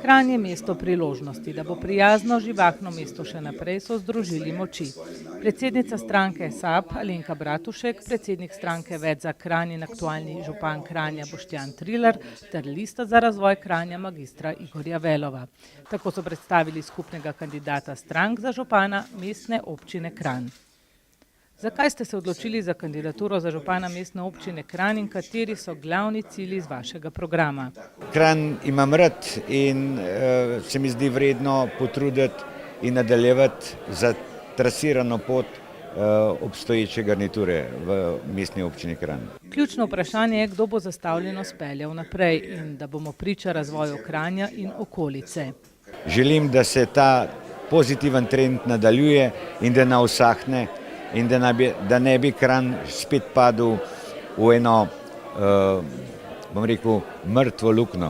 Kranj je mesto priložnosti, da bo prijazno, živahno mesto še naprej, so združili moči. Predsednica stranke SAB Alenka Bratušek, predsednik stranke Več za Kranj in aktualni župan Kranja Boštjan Trilar ter lista za razvoj Kranja magistra Igorja Velova. Tako so predstavili skupnega kandidata strank za župana mestne občine Kranj. Zakaj ste se odločili za kandidaturo za župana mestne občine Kranj in kateri so glavni cilji iz vašega programa? Kranj imam rad in se mi zdi vredno potruditi in nadaljevati za trasirano pot obstoječe garniture v mestni občini Kranj. Ključno vprašanje je, kdo bo zastavljeno speljal naprej in da bomo priča razvoju Kranja in okolice. Želim, da se ta pozitiven trend nadaljuje in da ne usahne in da ne bi Kranj spet padel v eno, bom rekel, mrtvo luknjo.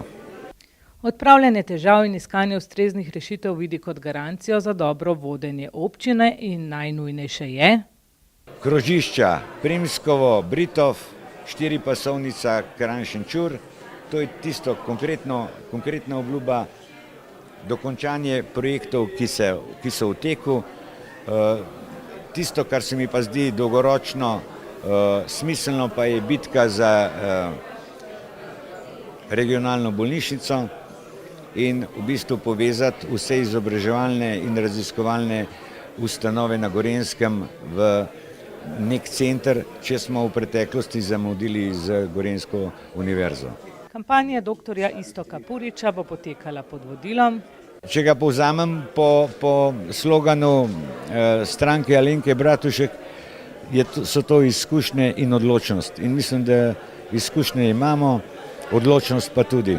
Odpravljanje težav in iskanje ustreznih rešitev vidi kot garancijo za dobro vodenje občine in najnujnejše je Krožišča Primskovo, Britov, 4-pasovnica Kranj-Šenčur, to je tisto konkretna obljuba, dokončanje projektov, ki so v teku. Tisto, kar se mi pa zdi dolgoročno smiselno, pa je bitka za regionalno bolnišnico in v bistvu povezati vse izobraževalne in raziskovalne ustanove na Gorenjskem v nek center, če smo v preteklosti zamudili z Gorenjsko univerzo. Kampanja doktorja Iztoka Puriča bo potekala pod vodilom. Če ga povzamem po sloganu stranke Alenke Bratušek, so to izkušnje in odločnost. In mislim, da izkušnje imamo, odločnost pa tudi.